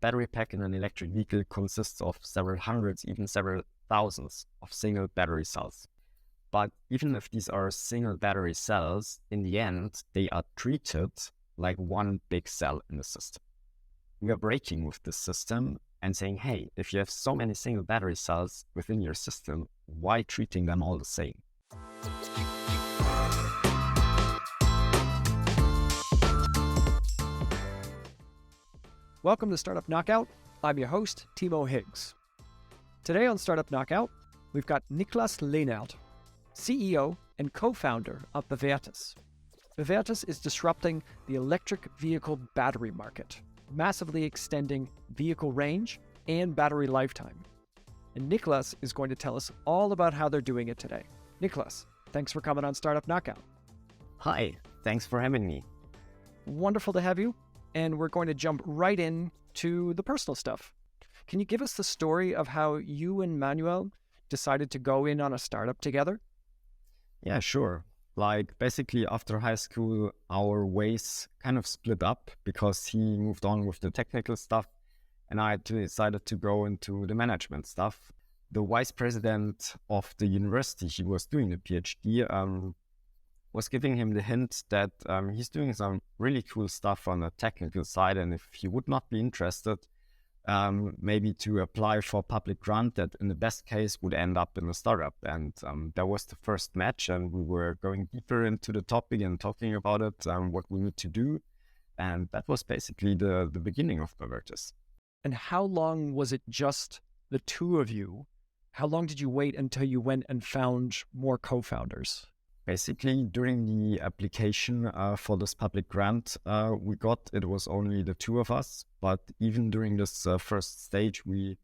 battery pack in an electric vehicle consists of several hundreds, even several thousands of single battery cells. But even if these are single battery cells, in the end, they are treated like one big cell in the system. We are breaking with this system and saying, hey, if you have so many single battery cells within your system, why treating them all the same? Welcome to Startup Knockout. I'm your host, Timo Higgs. Today on Startup Knockout, we've got Niclas, CEO and co-founder of Bavertis. Bavertis is disrupting the electric vehicle battery market, massively extending vehicle range and battery lifetime. And Niclas is going to tell us all about how they're doing it today. Niclas, thanks for coming on Startup Knockout. Hi, thanks for having me. Wonderful to have you. And we're going to jump right in to the personal stuff. Can you give us the story of how you and Manuel decided to go in on a startup together? Yeah, sure. Like basically after high school, our ways kind of split up because he moved on with the technical stuff and I decided to go into the management stuff. The vice president of the university he was doing the PhD was giving him the hint that he's doing some really cool stuff on the technical side, and if he would not be interested, maybe to apply for a public grant that in the best case would end up in a startup. And that was the first match, and we were going deeper into the topic and talking about it, what we need to do. And that was basically the beginning of Bavertis. And how long was it just the two of you? How long did you wait until you went and found more co-founders? Basically, during the application for this public grant we got, it was only the two of us. But even during this first stage, we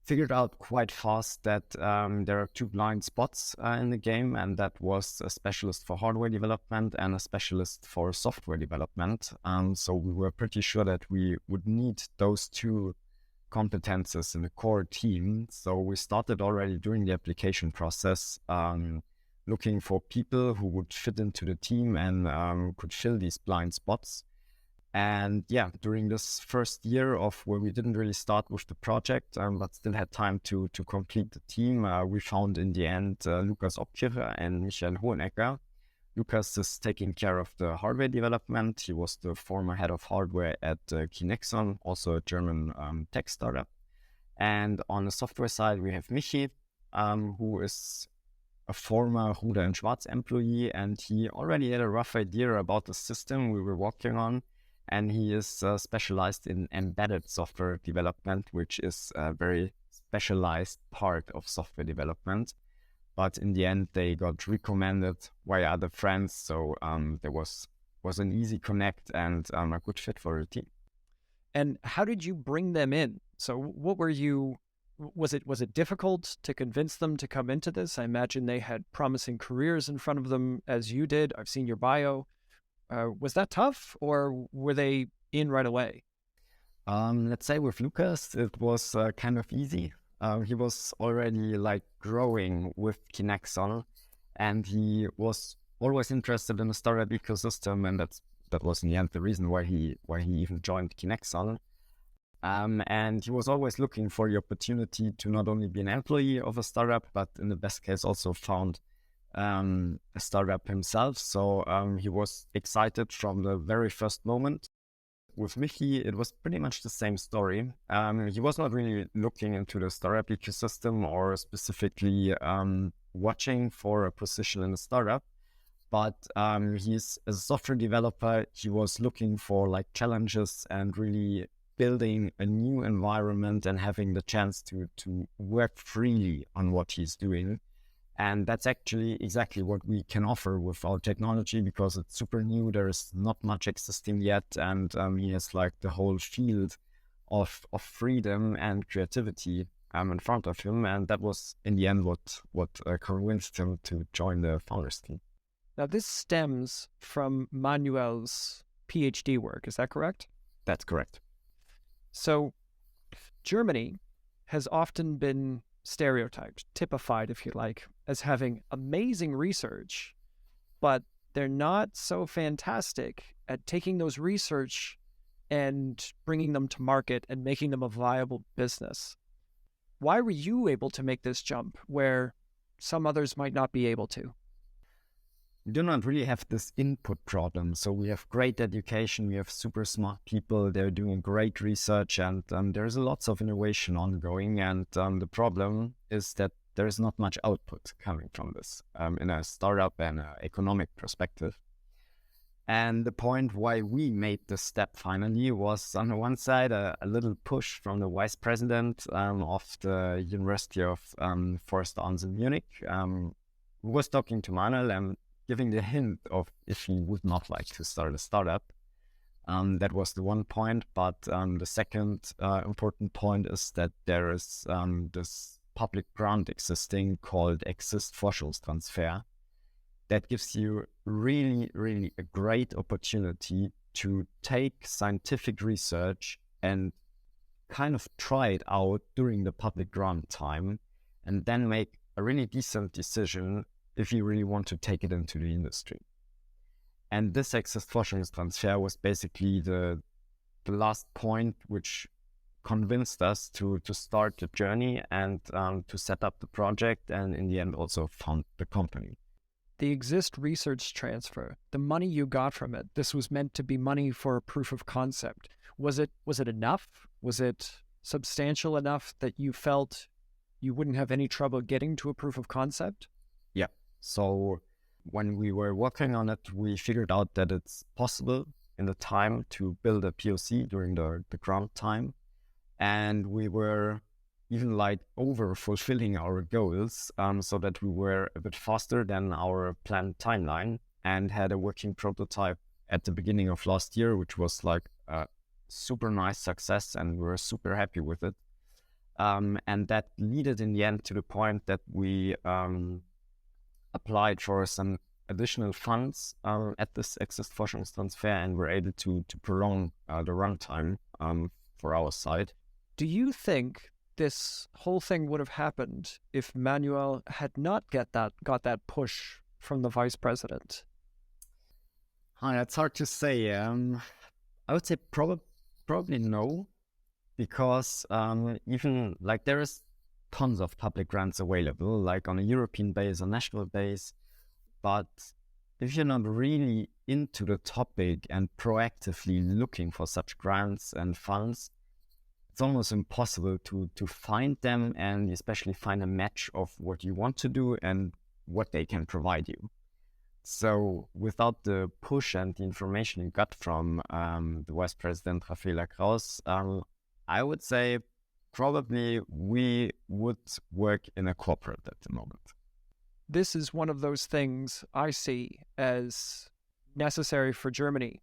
figured out quite fast that there are two blind spots in the game, and that was a specialist for hardware development and a specialist for software development. So we were pretty sure that we would need those two competences in the core team. So we started already during the application process looking for people who would fit into the team and could fill these blind spots. And yeah, during this first year of where we didn't really start with the project, but still had time to complete the team, we found in the end Lukas Obkircher and Michael Hohenecker. Lukas is taking care of the hardware development. He was the former head of hardware at Kinexon, also a German tech startup. And on the software side, we have Michi, who is a former Ruder and Schwarz employee, and he already had a rough idea about the system we were working on, and he is specialized in embedded software development, which is a very specialized part of software development. But in the end, they got recommended by other friends, so there was an easy connect and a good fit for the team. And how did you bring them in? So what were you... Was it difficult to convince them to come into this? I imagine they had promising careers in front of them, as you did. I've seen your bio. Was that tough, or were they in right away? Let's say with Lukas, it was kind of easy. He was already like growing with Kinexon, and he was always interested in the startup ecosystem, and that was in the end the reason why he even joined Kinexon. And he was always looking for the opportunity to not only be an employee of a startup, but in the best case also found a startup himself. So he was excited from the very first moment. With Michi, it was pretty much the same story. He was not really looking into the startup ecosystem or specifically watching for a position in a startup. But he's, as a software developer, he was looking for like challenges and really building a new environment and having the chance to work freely on what he's doing. And that's actually exactly what we can offer with our technology, because it's super new. There's not much existing yet. And he has like the whole field of freedom and creativity in front of him. And that was in the end what convinced him to join the founders team. Now this stems from Manuel's PhD work, is that correct? That's correct. So Germany has often been stereotyped, typified, if you like, as having amazing research, but they're not so fantastic at taking those research and bringing them to market and making them a viable business. Why were you able to make this jump where some others might not be able to? We do not really have this input problem. So we have great education, we have super smart people, they're doing great research, and there's lots of innovation ongoing. And the problem is that there is not much output coming from this in a startup and economic perspective. And the point why we made the step finally was, on the one side, a little push from the vice president of the University of Forest Arms in Munich, who was talking to Manuel and giving the hint of if he would not like to start a startup. That was the one point. But the second important point is that there is this public grant existing called Forschungstransfer that gives you really, really a great opportunity to take scientific research and kind of try it out during the public grant time and then make a really decent decision if you really want to take it into the industry. And this Forschungstransfer was basically the last point which convinced us to start the journey and to set up the project, and in the end also found the company. The Exist research transfer, the money you got from it, this was meant to be money for a proof of concept. Was it enough? Was it substantial enough that you felt you wouldn't have any trouble getting to a proof of concept? Yeah. So when we were working on it, we figured out that it's possible in the time to build a POC during the grant time. And we were even like over fulfilling our goals so that we were a bit faster than our planned timeline and had a working prototype at the beginning of last year, which was like a super nice success, and we were super happy with it. And that led in the end to the point that we applied for some additional funds at this Exist Forschungstransfer, and were able to prolong the runtime for our side. Do you think this whole thing would have happened if Manuel had not got that push from the vice president? That's hard to say. I would say probably no, because even like there is tons of public grants available, like on a European base, or national base. But if you're not really into the topic and proactively looking for such grants and funds, it's almost impossible to find them, and especially find a match of what you want to do and what they can provide you. So without the push and the information you got from the Vice President Rafaela Kraus, I would say probably we would work in a corporate at the moment. This is one of those things I see as necessary for Germany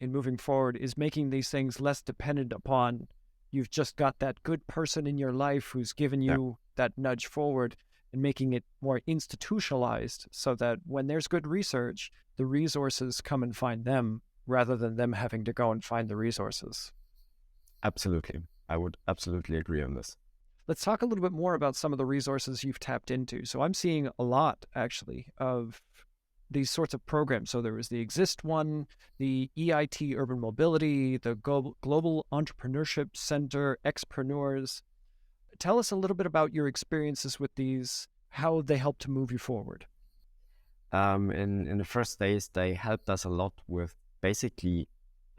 in moving forward, is making these things less dependent upon you've just got that good person in your life who's given you that nudge forward, and making it more institutionalized so that when there's good research, the resources come and find them rather than them having to go and find the resources. Absolutely. I would absolutely agree on this. Let's talk a little bit more about some of the resources you've tapped into. So I'm seeing a lot, actually, of these sorts of programs. So there was the Exist one, the EIT Urban Mobility, the Global Entrepreneurship Center, Xpreneurs. Tell us a little bit about your experiences with these, how they help to move you forward. In the first days, they helped us a lot with basically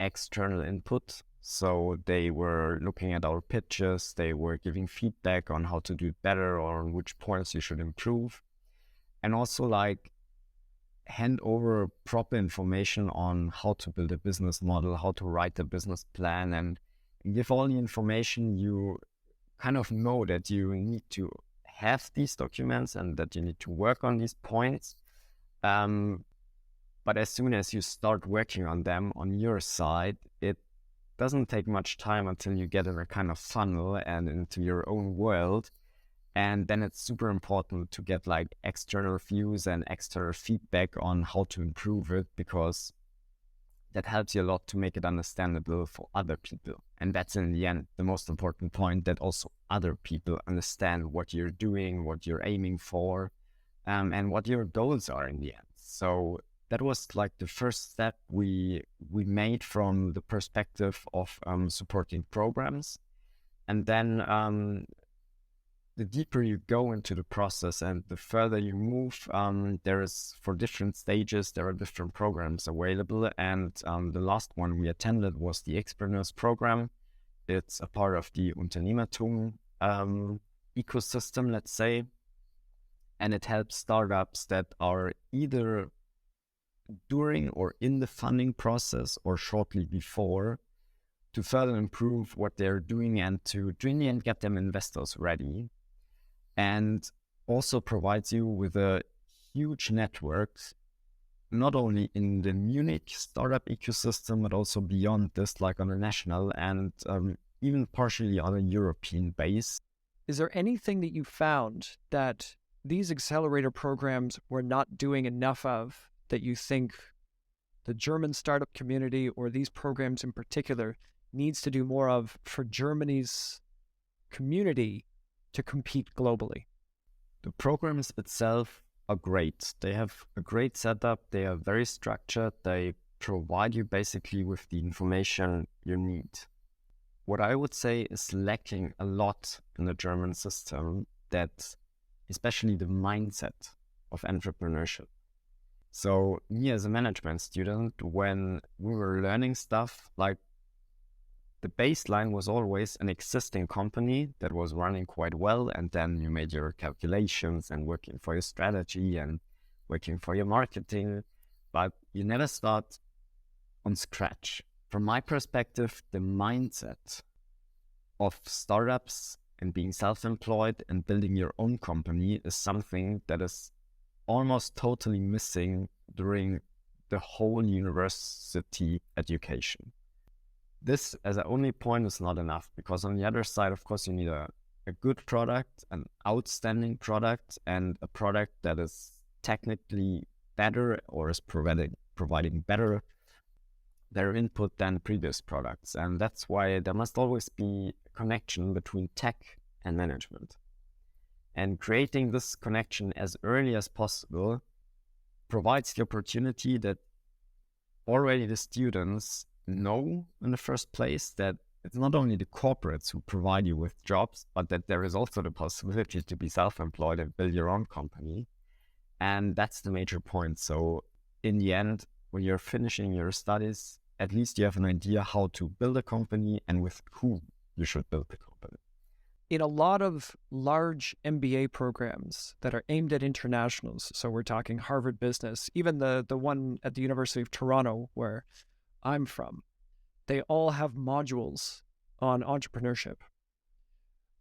external input. So they were looking at our pitches, they were giving feedback on how to do it better or on which points you should improve. And also like hand over proper information on how to build a business model, how to write a business plan, and give all the information you kind of know that you need to have these documents and that you need to work on these points. But as soon as you start working on them on your side, it doesn't take much time until you get in a kind of funnel and into your own world. And then it's super important to get like external views and external feedback on how to improve it, because that helps you a lot to make it understandable for other people. And that's in the end the most important point, that also other people understand what you're doing, what you're aiming for, and what your goals are in the end. So that was like the first step we made from the perspective of supporting programs. And then the deeper you go into the process and the further you move, for different stages, there are different programs available. And the last one we attended was the Expreneurs program. It's a part of the Unternehmertum ecosystem, let's say. And it helps startups that are either during or in the funding process or shortly before to further improve what they're doing and to in the end get them investors ready. And also provides you with a huge network, not only in the Munich startup ecosystem, but also beyond this, like on a national and even partially on a European base. Is there anything that you found that these accelerator programs were not doing enough of that you think the German startup community or these programs in particular needs to do more of for Germany's community to compete globally? The programs itself are great. They have a great setup. They are very structured. They provide you basically with the information you need. What I would say is lacking a lot in the German system, that especially the mindset of entrepreneurship. So me as a management student, when we were learning stuff, like the baseline was always an existing company that was running quite well, and then you made your calculations and working for your strategy and working for your marketing, but you never start on scratch. From my perspective, the mindset of startups and being self-employed and building your own company is something that is almost totally missing during the whole university education. This as an only point is not enough, because on the other side, of course, you need a good product, an outstanding product, and a product that is technically better or is providing better input than previous products. And that's why there must always be a connection between tech and management. And creating this connection as early as possible provides the opportunity that already the students know in the first place that it's not only the corporates who provide you with jobs, but that there is also the possibility to be self-employed and build your own company. And that's the major point. So in the end, when you're finishing your studies, at least you have an idea how to build a company and with whom you should build the company. In a lot of large MBA programs that are aimed at internationals, so we're talking Harvard Business, even the one at the University of Toronto where I'm from, they all have modules on entrepreneurship.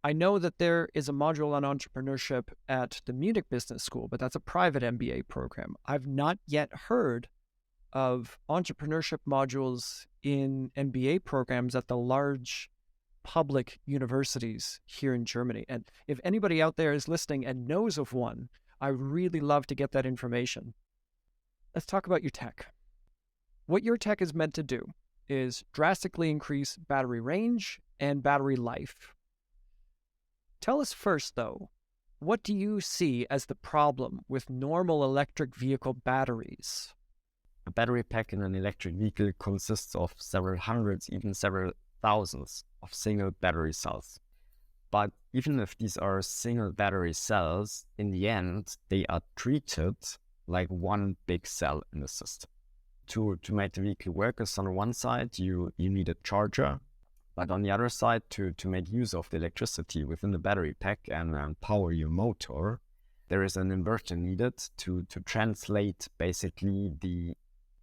I know that there is a module on entrepreneurship at the Munich Business School, but that's a private MBA program. I've not yet heard of entrepreneurship modules in MBA programs at the large public universities here in Germany. And if anybody out there is listening and knows of one, I really love to get that information. Let's talk about your tech. What your tech is meant to do is drastically increase battery range and battery life. Tell us first, though, what do you see as the problem with normal electric vehicle batteries? A battery pack in an electric vehicle consists of several hundreds, even several thousands of single battery cells. But even if these are single battery cells, in the end, they are treated like one big cell in the system. To make the vehicle work is on one side, you need a charger, but on the other side, to make use of the electricity within the battery pack and power your motor, there is an inverter needed to translate basically the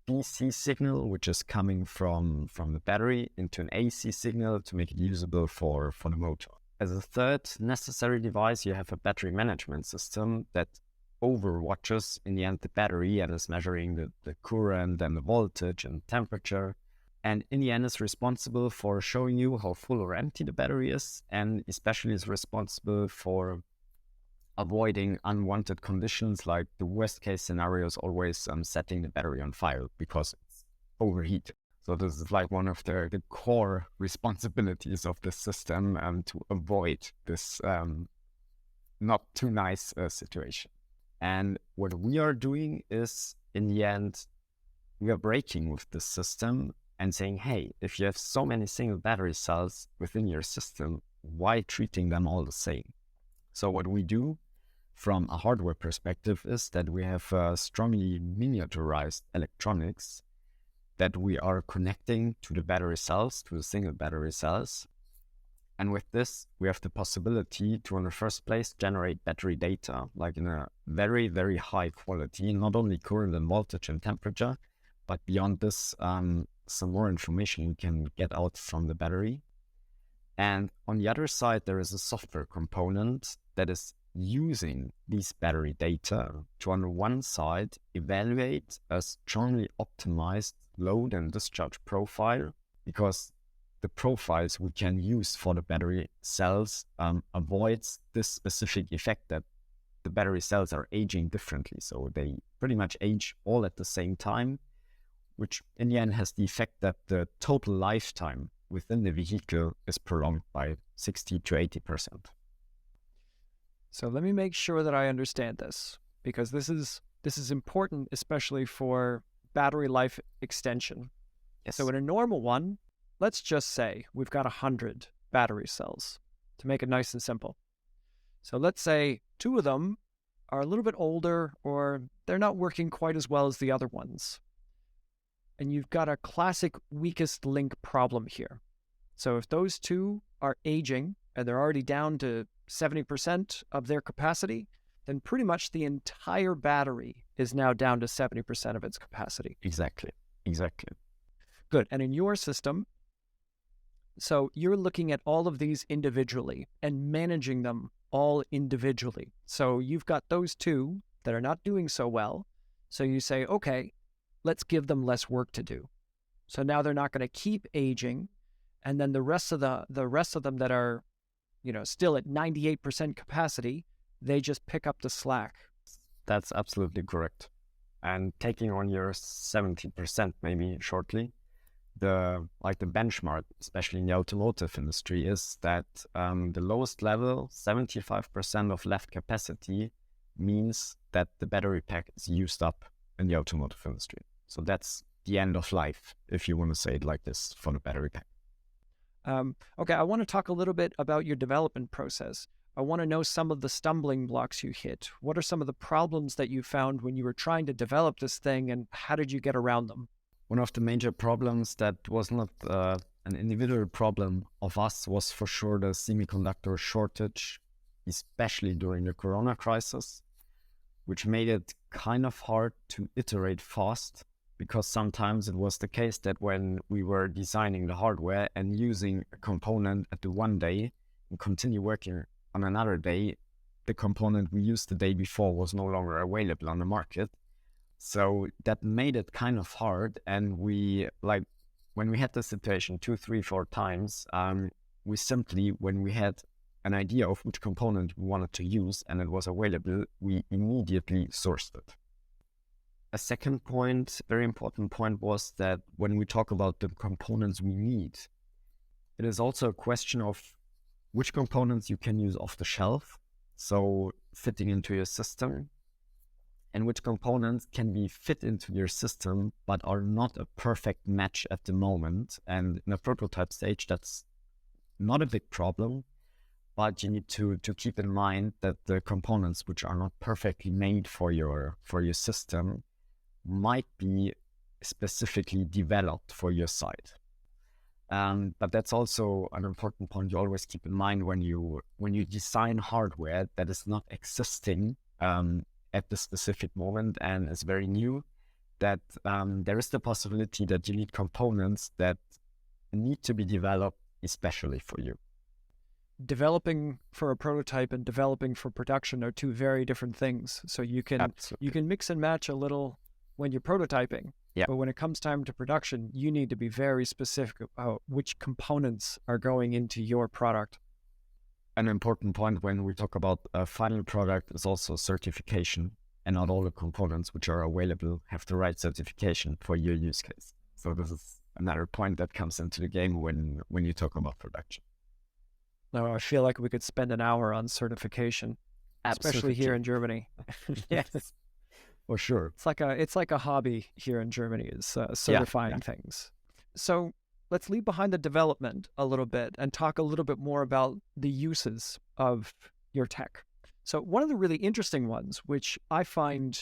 DC signal, which is coming from the battery, into an AC signal to make it usable for the motor. As a third necessary device, you have a battery management system that overwatches in the end the battery and is measuring the current and the voltage and temperature, and in the end is responsible for showing you how full or empty the battery is, and especially is responsible for avoiding unwanted conditions, like the worst case scenario is always setting the battery on fire because it's overheated. So this is like one of the core responsibilities of the system to avoid this not too nice situation. And what we are doing is, in the end, we are breaking with the system and saying, hey, if you have so many single battery cells within your system, why treating them all the same? So what we do from a hardware perspective is that we have strongly miniaturized electronics that we are connecting to the battery cells, to the single battery cells. And with this, we have the possibility to, in the first place, generate battery data, like in a very, very high quality, not only current and voltage and temperature, but beyond this, some more information we can get out from the battery. And on the other side, there is a software component that is using these battery data to, on the one side, evaluate a strongly optimized load and discharge profile, because the profiles we can use for the battery cells avoids this specific effect that the battery cells are aging differently. So they pretty much age all at the same time, which in the end has the effect that the total lifetime within the vehicle is prolonged by 60 to 80%. So let me make sure that I understand this, because this is important, especially for battery life extension. Yes. So in a normal one, let's just say we've got 100 battery cells to make it nice and simple. So let's say 2 of them are a little bit older, or they're not working quite as well as the other ones. And you've got a classic weakest link problem here. So if those 2 are aging and they're already down to 70% of their capacity, then pretty much the entire battery is now down to 70% of its capacity. Exactly. Good. And in your system, so you're looking at all of these individually and managing them all individually. So you've got those 2 that are not doing so well. So you say, okay, let's give them less work to do. So now they're not going to keep aging. And then the rest of them that are, still at 98% capacity, they just pick up the slack. That's absolutely correct. And taking on your 70% maybe shortly, the benchmark, especially in the automotive industry, is that the lowest level, 75% of left capacity, means that the battery pack is used up in the automotive industry. So that's the end of life, if you want to say it like this, for the battery pack. Okay, I want to talk a little bit about your development process. I want to know some of the stumbling blocks you hit. What are some of the problems that you found when you were trying to develop this thing, and how did you get around them? One of the major problems that was not an individual problem of us was for sure the semiconductor shortage, especially during the Corona crisis, which made it kind of hard to iterate fast, because sometimes it was the case that when we were designing the hardware and using a component at the one day and continue working on another day, the component we used the day before was no longer available on the market. So that made it kind of hard. And when we had the situation 2, 3, 4 times, we simply, when we had an idea of which component we wanted to use and it was available, we immediately sourced it. A second point, very important point, was that when we talk about the components we need, it is also a question of which components you can use off the shelf, so fitting into your system, and which components can be fit into your system but are not a perfect match at the moment. And in a prototype stage, that's not a big problem, but you need to keep in mind that the components which are not perfectly made for your system might be specifically developed for your site. But that's also an important point you always keep in mind when you design hardware that is not existing at the specific moment and is very new, that there is the possibility that you need components that need to be developed especially for you. Developing for a prototype and developing for production are 2 very different things. So you can mix and match a little when you're prototyping. Yeah. But when it comes time to production, you need to be very specific about which components are going into your product. An important point when we talk about a final product is also certification, and not all the components which are available have the right certification for your use case. So this is another point that comes into the game when you talk about production. Now, I feel like we could spend an hour on certification, especially here in Germany. Yes. For sure. It's like a hobby here in Germany, is certifying things. So let's leave behind the development a little bit and talk a little bit more about the uses of your tech. So one of the really interesting ones, which I find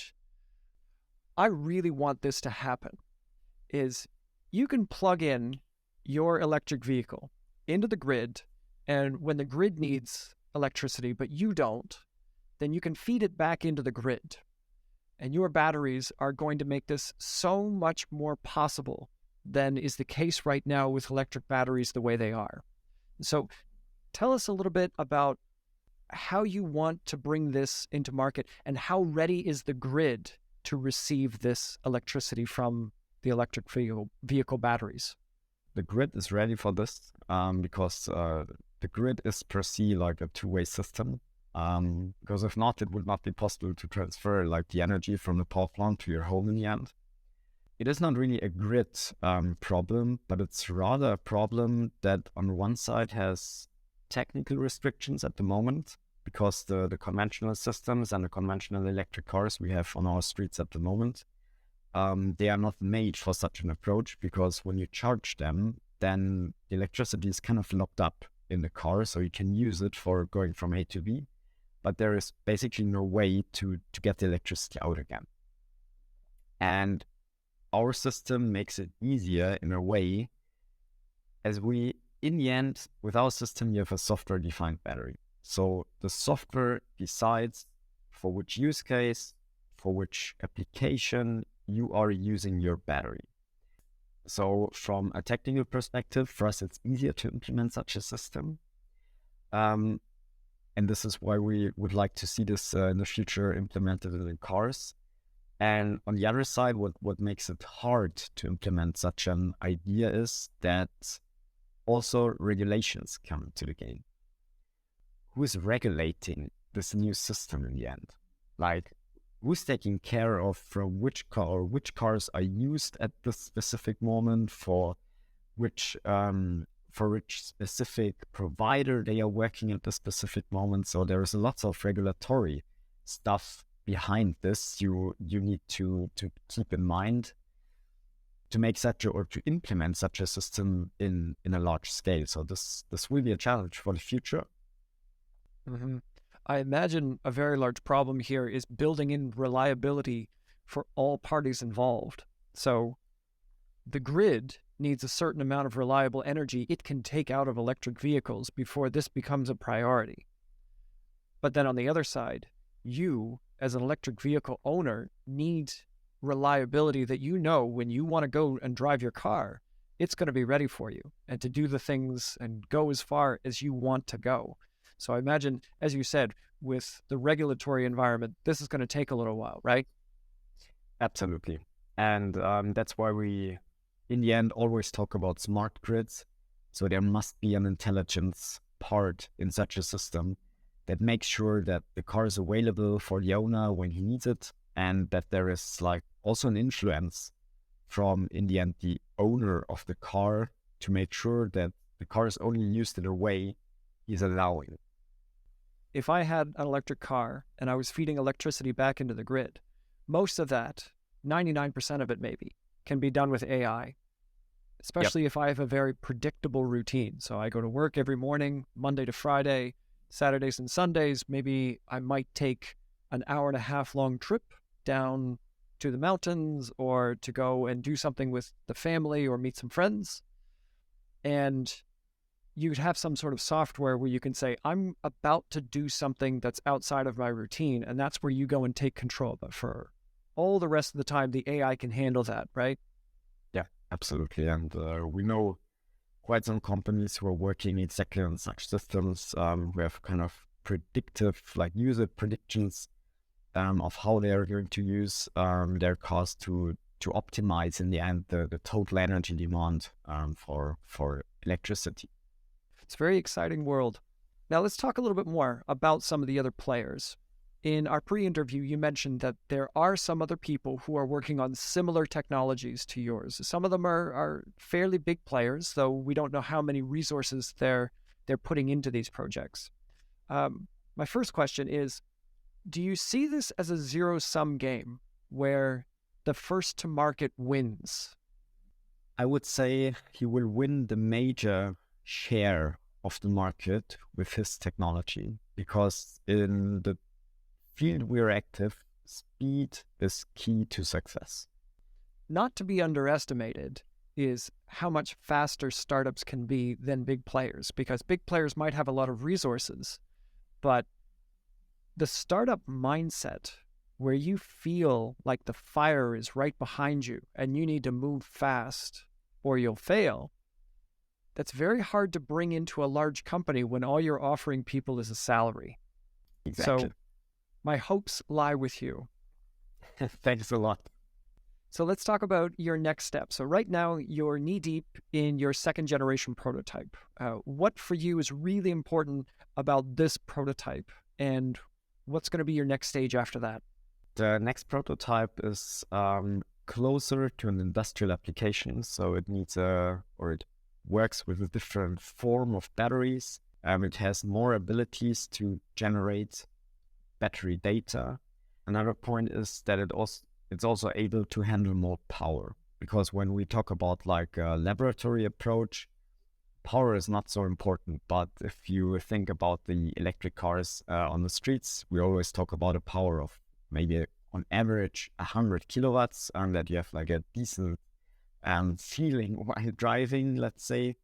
I really want this to happen, is you can plug in your electric vehicle into the grid, and when the grid needs electricity but you don't, then you can feed it back into the grid. And your batteries are going to make this so much more possible than is the case right now with electric batteries the way they are. So tell us a little bit about how you want to bring this into market and how ready is the grid to receive this electricity from the electric vehicle batteries. The grid is ready for this because the grid is per se like a two-way system. Because if not, it would not be possible to transfer like the energy from the power plant to your home in the end. It is not really a grid problem, but it's rather a problem that on one side has technical restrictions at the moment, because the conventional systems and the conventional electric cars we have on our streets at the moment, they are not made for such an approach, because when you charge them, then the electricity is kind of locked up in the car, so you can use it for going from A to B, but there is basically no way to get the electricity out again. And our system makes it easier in a way, as we, in the end, with our system, you have a software-defined battery. So the software decides for which use case, for which application you are using your battery. So from a technical perspective, for us, it's easier to implement such a system. And this is why we would like to see this in the future implemented in cars. And on the other side, what makes it hard to implement such an idea is that also regulations come to the game. Who is regulating this new system in the end? Like, who's taking care of from which car or which cars are used at this specific moment, for which specific provider they are working at the specific moment? So there is lots of regulatory stuff behind this you need to keep in mind to make such or to implement such a system in a large scale. So this will be a challenge for the future. Mm-hmm. I imagine a very large problem here is building in reliability for all parties involved. So the grid needs a certain amount of reliable energy it can take out of electric vehicles before this becomes a priority. But then on the other side, you, as an electric vehicle owner, need reliability that you know when you want to go and drive your car, it's going to be ready for you and to do the things and go as far as you want to go. So I imagine, as you said, with the regulatory environment, this is going to take a little while, right? Absolutely. And that's why we, in the end, always talk about smart grids. So there must be an intelligence part in such a system that makes sure that the car is available for the owner when he needs it, and that there is like also an influence from, in the end, the owner of the car to make sure that the car is only used in a way he's allowing. If I had an electric car and I was feeding electricity back into the grid, most of that, 99% of it maybe, can be done with AI, especially if I have a very predictable routine. So I go to work every morning, Monday to Friday, Saturdays and Sundays. Maybe I might take an hour-and-a-half long trip down to the mountains or to go and do something with the family or meet some friends. And you'd have some sort of software where you can say, I'm about to do something that's outside of my routine, and that's where you go and take control. But for all the rest of the time, the AI can handle that, right? Yeah, absolutely. And we know quite some companies who are working exactly on such systems, who have kind of predictive, like user predictions of how they are going to use their cars to optimize in the end the total energy demand for electricity. It's a very exciting world. Now let's talk a little bit more about some of the other players. In our pre-interview, you mentioned that there are some other people who are working on similar technologies to yours. Some of them are fairly big players, though we don't know how many resources they're putting into these projects. My first question is, do you see this as a zero-sum game? where the first to market wins? I would say he will win the major share of the market with his technology, because in the field we're active, speed is key to success. Not to be underestimated is how much faster startups can be than big players, because big players might have a lot of resources, but the startup mindset where you feel like the fire is right behind you and you need to move fast or you'll fail, that's very hard to bring into a large company when all you're offering people is a salary. Exactly. So my hopes lie with you. Thanks a lot. So let's talk about your next step. So right now you're knee deep in your second generation prototype. What for you is really important about this prototype, and what's going to be your next stage after that? The next prototype is closer to an industrial application. So it needs it works with a different form of batteries. It has more abilities to generate battery data. Another point is that it's also able to handle more power, because when we talk about like a laboratory approach, power is not so important. But if you think about the electric cars on the streets, we always talk about a power of maybe on average 100 kilowatts, and that you have like a decent feeling while driving, let's say.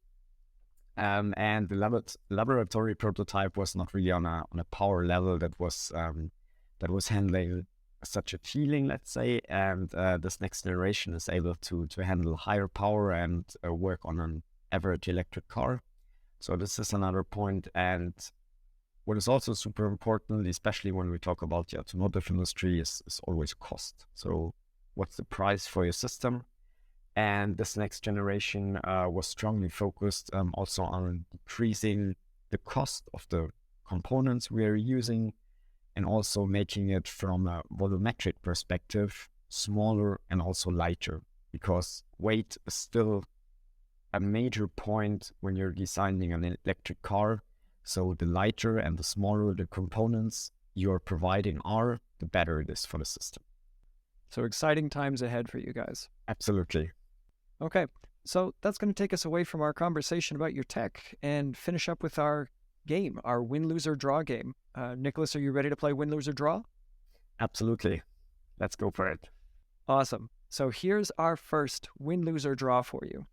And the laboratory prototype was not really on a power level that was handling such a feeling, let's say. And this next generation is able to handle higher power and work on an average electric car. So this is another point. And what is also super important, especially when we talk about the automotive industry, is always cost. So what's the price for your system? And this next generation was strongly focused also on decreasing the cost of the components we are using, and also making it from a volumetric perspective smaller and also lighter, because weight is still a major point when you're designing an electric car. So the lighter and the smaller the components you're providing are, the better it is for the system. So exciting times ahead for you guys. Absolutely. Okay, so that's going to take us away from our conversation about your tech and finish up with our game, our win, lose, or draw game. Niclas, are you ready to play win, lose, or draw? Absolutely. Let's go for it. Awesome. So here's our first win, lose, or draw for you.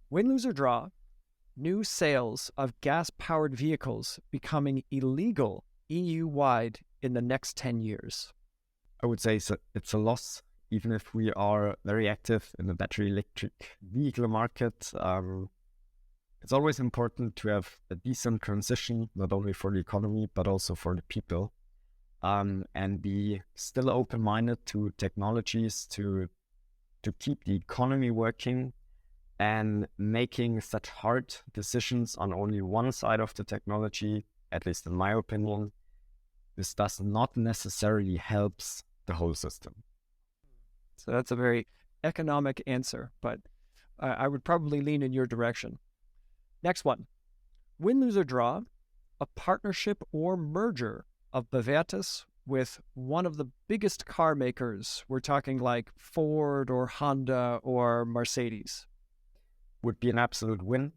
Win, lose, or draw: new sales of gas-powered vehicles becoming illegal EU-wide in the next 10 years. I would say it's a loss, even if we are very active in the battery electric vehicle market. It's always important to have a decent transition, not only for the economy, but also for the people, and be still open-minded to technologies to keep the economy working, and making such hard decisions on only one side of the technology, at least in my opinion, this does not necessarily helps the whole system. So that's a very economic answer, but I would probably lean in your direction. Next one: win, lose, or draw: a partnership or merger of Bavertis with one of the biggest car makers. We're talking like Ford or Honda or Mercedes. Would be an absolute win,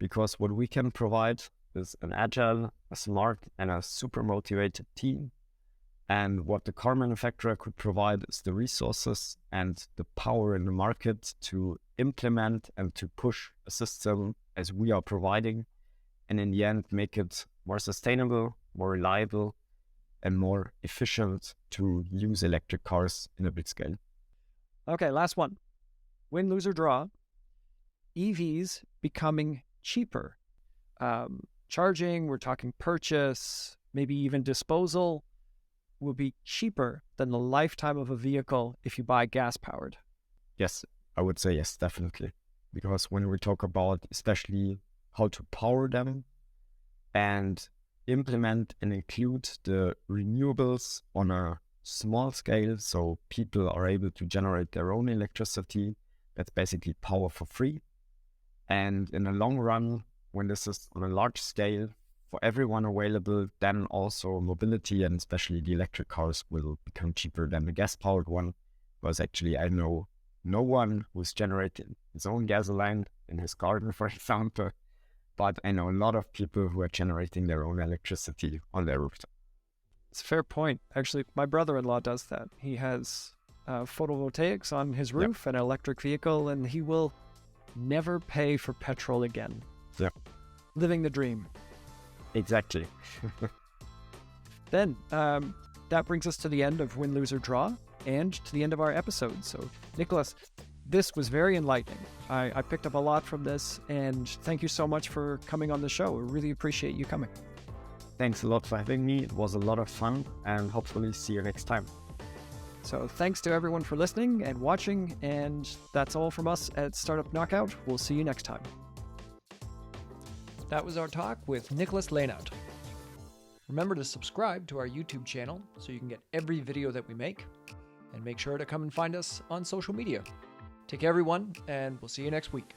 because what we can provide is an agile, a smart, and a super motivated team. And what the car manufacturer could provide is the resources and the power in the market to implement and to push a system as we are providing, and in the end make it more sustainable, more reliable, and more efficient to use electric cars in a big scale. Okay, last one. Win, lose, or draw: EVs becoming cheaper. Charging, we're talking purchase, maybe even disposal, will be cheaper than the lifetime of a vehicle if you buy gas-powered. Yes, I would say yes, definitely. Because when we talk about especially how to power them and implement and include the renewables on a small scale, so people are able to generate their own electricity, that's basically power for free. And in the long run, when this is on a large scale for everyone available, then also mobility and especially the electric cars will become cheaper than the gas-powered one. because actually I know no one who's generating his own gasoline in his garden, for example, but I know a lot of people who are generating their own electricity on their rooftop. It's a fair point. Actually, my brother-in-law does that. He has photovoltaics on his roof and an electric vehicle, and he will never pay for petrol again. Yeah. Living the dream. Exactly. Then, that brings us to the end of Win, Lose, or Draw, and to the end of our episode. So, Niclas, this was very enlightening. I picked up a lot from this, and thank you so much for coming on the show. I really appreciate you coming. Thanks a lot for having me. It was a lot of fun, and hopefully see you next time. So thanks to everyone for listening and watching, and that's all from us at Startup Knockout. We'll see you next time. That was our talk with Niclas Lenaut. Remember to subscribe to our YouTube channel so you can get every video that we make, and make sure to come and find us on social media. Take care, everyone, and we'll see you next week.